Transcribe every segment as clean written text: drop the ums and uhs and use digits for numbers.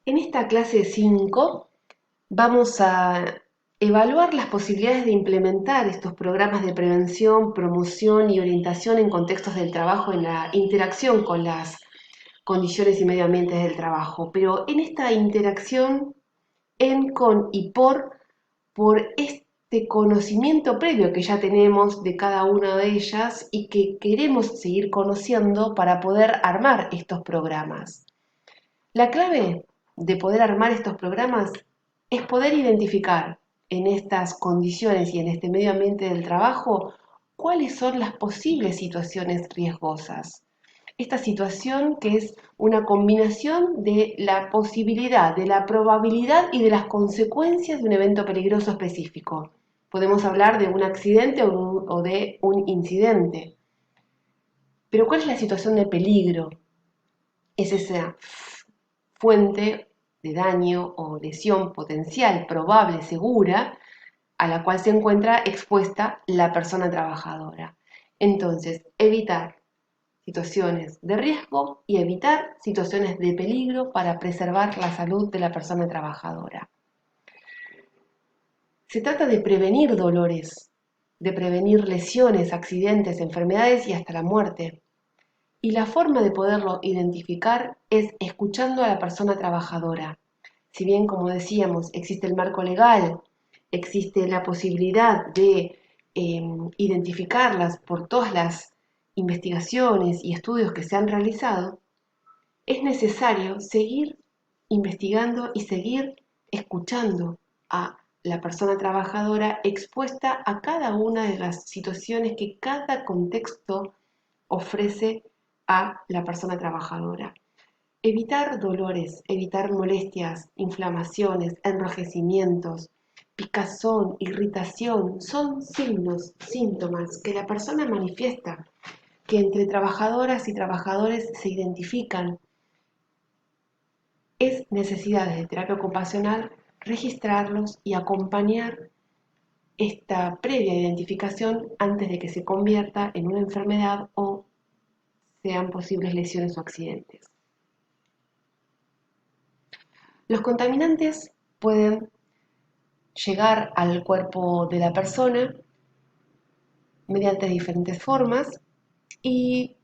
En esta clase 5 vamos a evaluar las posibilidades de implementar estos programas de prevención, promoción y orientación en contextos del trabajo en la interacción con las condiciones y medio ambiente del trabajo. Pero en esta interacción en, con y por este conocimiento previo que ya tenemos de cada una de ellas y que queremos seguir conociendo para poder armar estos programas. La clave de poder armar estos programas es poder identificar en estas condiciones y en este medio ambiente del trabajo cuáles son las posibles situaciones riesgosas. Esta situación que es una combinación de la posibilidad, de la probabilidad y de las consecuencias de un evento peligroso específico. Podemos hablar de un accidente o de un incidente. Pero ¿cuál es la situación de peligro? Es esa fuente de daño o lesión potencial, probable, segura, a la cual se encuentra expuesta la persona trabajadora. Entonces, evitar situaciones de riesgo y evitar situaciones de peligro para preservar la salud de la persona trabajadora. Se trata de prevenir dolores, de prevenir lesiones, accidentes, enfermedades y hasta la muerte. Y la forma de poderlo identificar es escuchando a la persona trabajadora. Si bien, como decíamos, existe el marco legal, existe la posibilidad de identificarlas por todas las investigaciones y estudios que se han realizado, es necesario seguir investigando y seguir escuchando a la persona trabajadora expuesta a cada una de las situaciones que cada contexto ofrece a la persona trabajadora. Evitar dolores, evitar molestias, inflamaciones, enrojecimientos, picazón, irritación, son signos, síntomas que la persona manifiesta, que entre trabajadoras y trabajadores se identifican. Es necesidad de terapia ocupacional registrarlos y acompañar esta previa identificación antes de que se convierta en una enfermedad o sean posibles lesiones o accidentes. Los contaminantes pueden llegar al cuerpo de la persona mediante diferentes formas y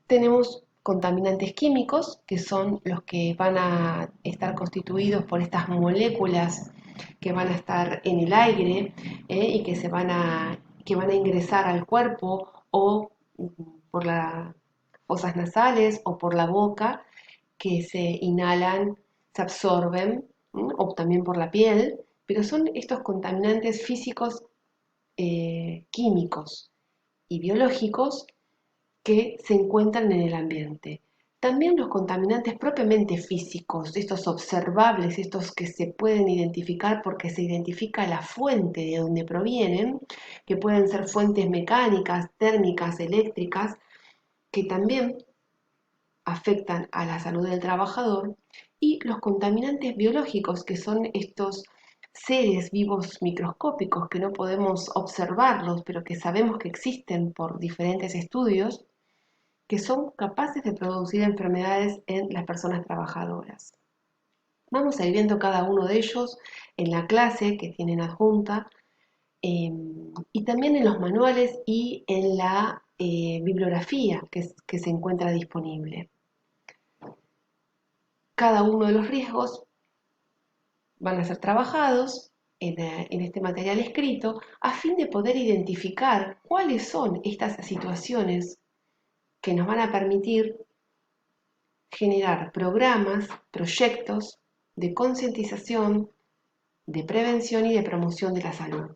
tenemos contaminantes químicos, que son los que van a estar constituidos por estas moléculas que van a estar en el aire y que van a ingresar al cuerpo o por las fosas nasales o por la boca, que se inhalan, se absorben o también por la piel, pero son estos contaminantes físicos, químicos y biológicos que se encuentran en el ambiente. También los contaminantes propiamente físicos, estos observables, estos que se pueden identificar porque se identifica la fuente de donde provienen, que pueden ser fuentes mecánicas, térmicas, eléctricas, que también afectan a la salud del trabajador, y los contaminantes biológicos, que son estos seres vivos microscópicos que no podemos observarlos, pero que sabemos que existen por diferentes estudios, que son capaces de producir enfermedades en las personas trabajadoras. Vamos a ir viendo cada uno de ellos en la clase que tienen adjunta y también en los manuales y en la bibliografía que se encuentra disponible. Cada uno de los riesgos van a ser trabajados en este material escrito a fin de poder identificar cuáles son estas situaciones que nos van a permitir generar programas, proyectos de concientización, de prevención y de promoción de la salud.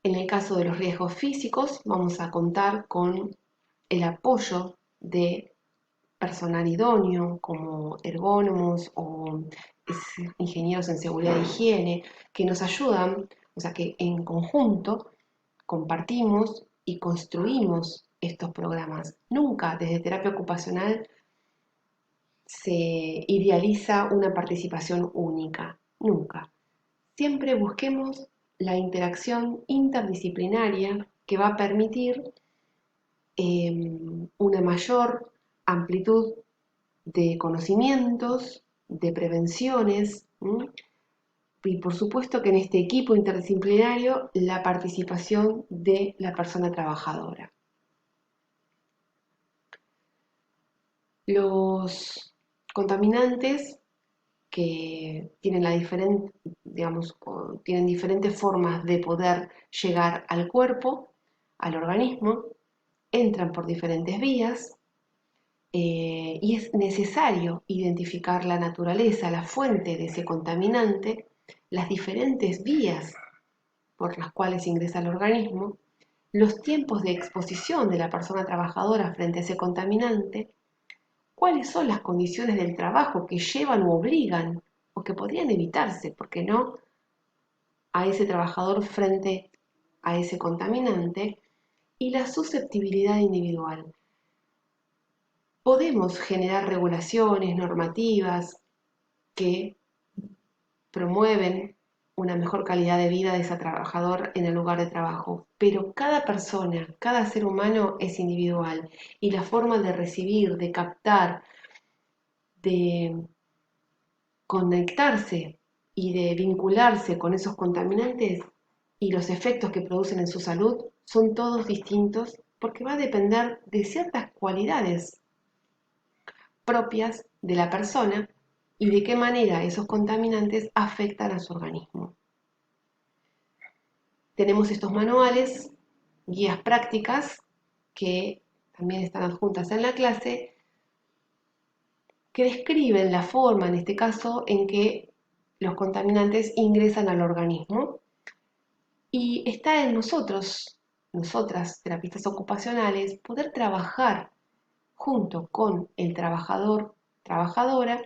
En el caso de los riesgos físicos, vamos a contar con el apoyo de personal idóneo, como ergónomos o ingenieros en seguridad e higiene, que nos ayudan, o sea, que en conjunto compartimos y construimos estos programas. Nunca desde terapia ocupacional se idealiza una participación única, nunca. Siempre busquemos la interacción interdisciplinaria que va a permitir una mayor amplitud de conocimientos, de prevenciones, y por supuesto que en este equipo interdisciplinario la participación de la persona trabajadora. Los contaminantes que tienen, tienen diferentes formas de poder llegar al cuerpo, al organismo, entran por diferentes vías, y es necesario identificar la naturaleza, la fuente de ese contaminante, las diferentes vías por las cuales ingresa al organismo, los tiempos de exposición de la persona trabajadora frente a ese contaminante, cuáles son las condiciones del trabajo que llevan o obligan o que podrían evitarse, ¿por qué no?, a ese trabajador frente a ese contaminante, y la susceptibilidad individual. Podemos generar regulaciones, normativas que promueven una mejor calidad de vida de ese trabajador en el lugar de trabajo, pero cada persona, cada ser humano es individual y la forma de recibir, de captar, de conectarse y de vincularse con esos contaminantes y los efectos que producen en su salud son todos distintos, porque va a depender de ciertas cualidades propias de la persona y de qué manera esos contaminantes afectan a su organismo. Tenemos estos manuales, guías prácticas, que también están adjuntas en la clase, que describen la forma, en este caso, en que los contaminantes ingresan al organismo. Y está en nosotros, nosotras, terapistas ocupacionales, poder trabajar junto con el trabajador, trabajadora,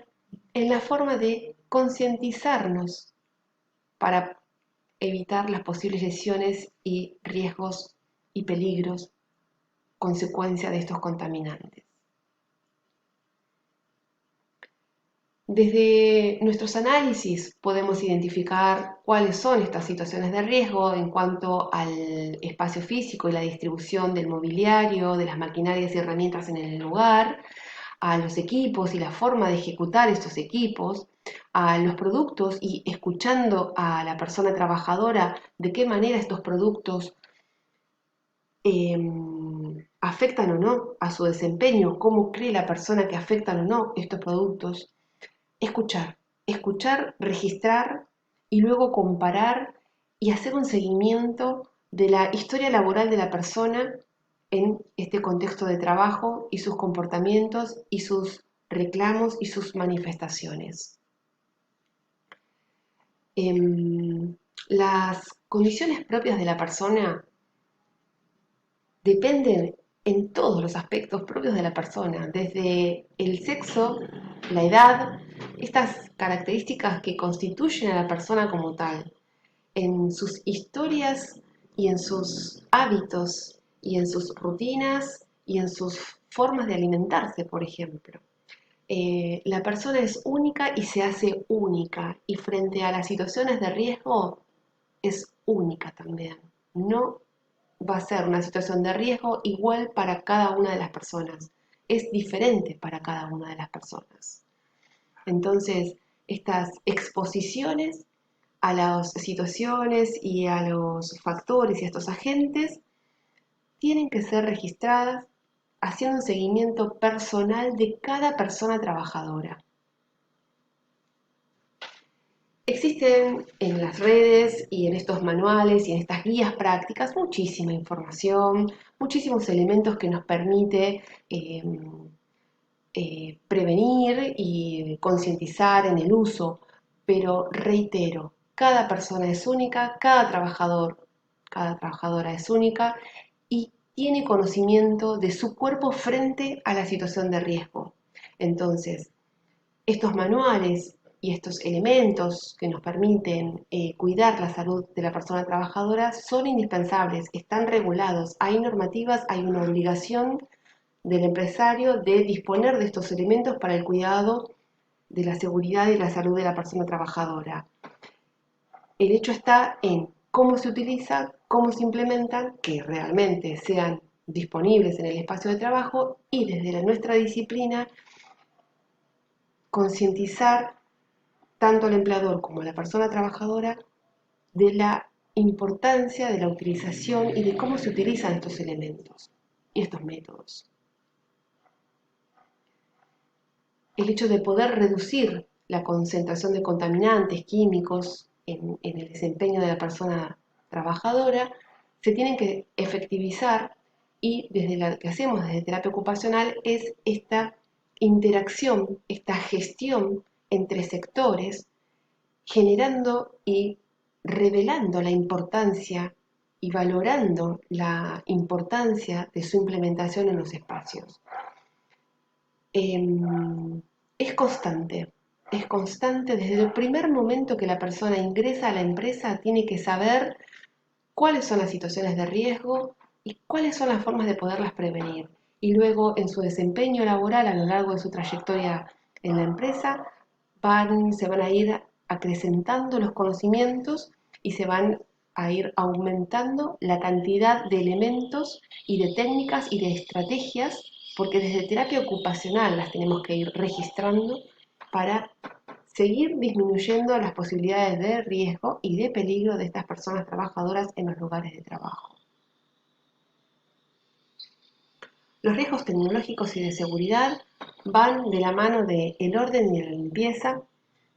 en la forma de concientizarnos para evitar las posibles lesiones y riesgos y peligros consecuencia de estos contaminantes. Desde nuestros análisis podemos identificar cuáles son estas situaciones de riesgo en cuanto al espacio físico y la distribución del mobiliario, de las maquinarias y herramientas en el lugar, a los equipos y la forma de ejecutar estos equipos, a los productos y escuchando a la persona trabajadora de qué manera estos productos afectan o no a su desempeño, cómo cree la persona que afectan o no estos productos. Escuchar, registrar y luego comparar y hacer un seguimiento de la historia laboral de la persona en este contexto de trabajo y sus comportamientos y sus reclamos y sus manifestaciones. Las condiciones propias de la persona dependen en todos los aspectos propios de la persona, desde el sexo, la edad, estas características que constituyen a la persona como tal, en sus historias y en sus hábitos y en sus rutinas y en sus formas de alimentarse, por ejemplo. La persona es única y se hace única, y frente a las situaciones de riesgo es única también. No va a ser una situación de riesgo igual para cada una de las personas. Es diferente para cada una de las personas. Entonces, estas exposiciones a las situaciones y a los factores y a estos agentes tienen que ser registradas haciendo un seguimiento personal de cada persona trabajadora. Existen en las redes y en estos manuales y en estas guías prácticas muchísima información, muchísimos elementos que nos permite prevenir y concientizar en el uso, pero reitero, cada persona es única, cada trabajador, cada trabajadora es única y tiene conocimiento de su cuerpo frente a la situación de riesgo. Entonces, estos manuales y estos elementos que nos permiten cuidar la salud de la persona trabajadora son indispensables, están regulados, hay normativas, hay una obligación del empresario de disponer de estos elementos para el cuidado de la seguridad y la salud de la persona trabajadora. El hecho está en cómo se utiliza, cómo se implementan, que realmente sean disponibles en el espacio de trabajo y desde nuestra disciplina concientizar tanto al empleador como a la persona trabajadora de la importancia de la utilización y de cómo se utilizan estos elementos y estos métodos. El hecho de poder reducir la concentración de contaminantes químicos en el desempeño de la persona trabajadora se tienen que efectivizar, y desde lo que hacemos desde terapia ocupacional es esta interacción, esta gestión entre sectores, generando y revelando la importancia y valorando la importancia de su implementación en los espacios. Es constante desde el primer momento que la persona ingresa a la empresa, tiene que saber cuáles son las situaciones de riesgo y cuáles son las formas de poderlas prevenir. Y luego en su desempeño laboral a lo largo de su trayectoria en la empresa, se van a ir acrecentando los conocimientos y se van a ir aumentando la cantidad de elementos y de técnicas y de estrategias, porque desde terapia ocupacional las tenemos que ir registrando para seguir disminuyendo las posibilidades de riesgo y de peligro de estas personas trabajadoras en los lugares de trabajo. Los riesgos tecnológicos y de seguridad van de la mano del orden y de la limpieza,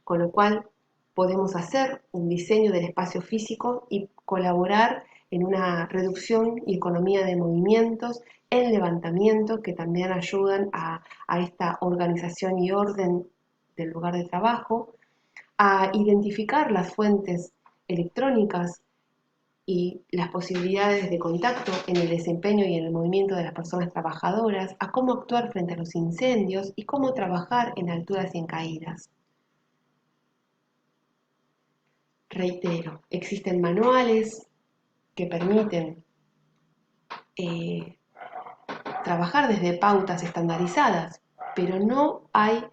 con lo cual podemos hacer un diseño del espacio físico y colaborar en una reducción y economía de movimientos, en levantamiento, que también ayudan a esta organización y orden del lugar de trabajo, a identificar las fuentes electrónicas y las posibilidades de contacto en el desempeño y en el movimiento de las personas trabajadoras, a cómo actuar frente a los incendios y cómo trabajar en alturas y en caídas. Reitero, existen manuales que permiten trabajar desde pautas estandarizadas, pero no hay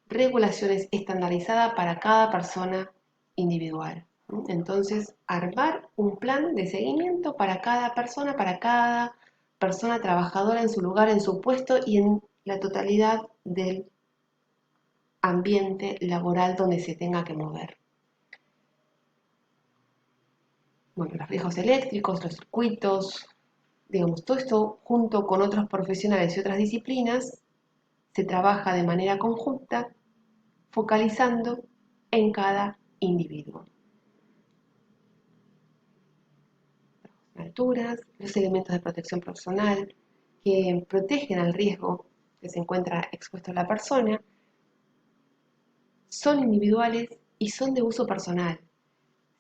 regulaciones estandarizadas para cada persona individual. Entonces, armar un plan de seguimiento para cada persona trabajadora en su lugar, en su puesto y en la totalidad del ambiente laboral donde se tenga que mover. Bueno, los riesgos eléctricos, los circuitos, digamos, todo esto junto con otros profesionales y otras disciplinas se trabaja de manera conjunta, focalizando en cada individuo. Alturas, los elementos de protección personal que protegen al riesgo que se encuentra expuesto a la persona, son individuales y son de uso personal.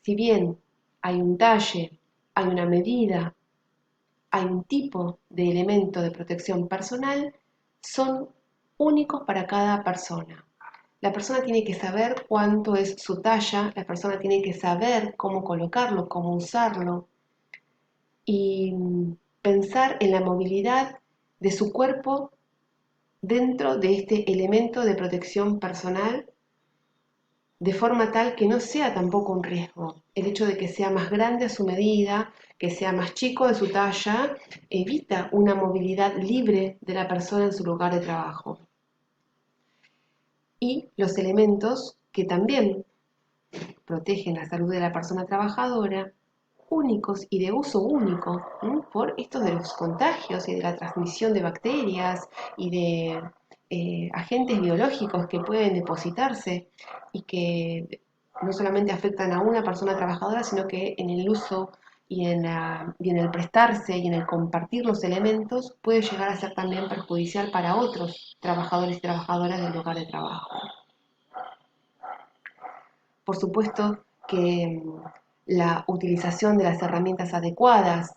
Si bien hay un talle, hay una medida, hay un tipo de elemento de protección personal, son únicos para cada persona. La persona tiene que saber cuánto es su talla, la persona tiene que saber cómo colocarlo, cómo usarlo, y pensar en la movilidad de su cuerpo dentro de este elemento de protección personal, de forma tal que no sea tampoco un riesgo. El hecho de que sea más grande a su medida, que sea más chico de su talla, evita una movilidad libre de la persona en su lugar de trabajo. Y los elementos que también protegen la salud de la persona trabajadora, únicos y de uso único, ¿no? Por esto de los contagios y de la transmisión de bacterias y de agentes biológicos que pueden depositarse y que no solamente afectan a una persona trabajadora, sino que en el uso y en el prestarse y en el compartir los elementos puede llegar a ser también perjudicial para otros trabajadores y trabajadoras del lugar de trabajo. Por supuesto que la utilización de las herramientas adecuadas,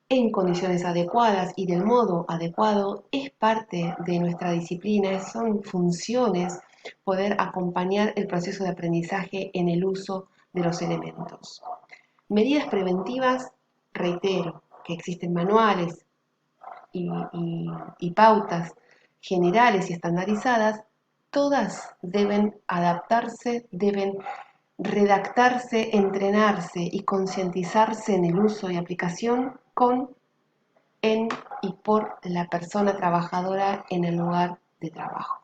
en condiciones adecuadas y del modo adecuado es parte de nuestra disciplina, son funciones poder acompañar el proceso de aprendizaje en el uso de los elementos. Medidas preventivas, reitero, que existen manuales y pautas generales y estandarizadas, todas deben adaptarse, deben redactarse, entrenarse y concientizarse en el uso y aplicación con, en y por la persona trabajadora en el lugar de trabajo.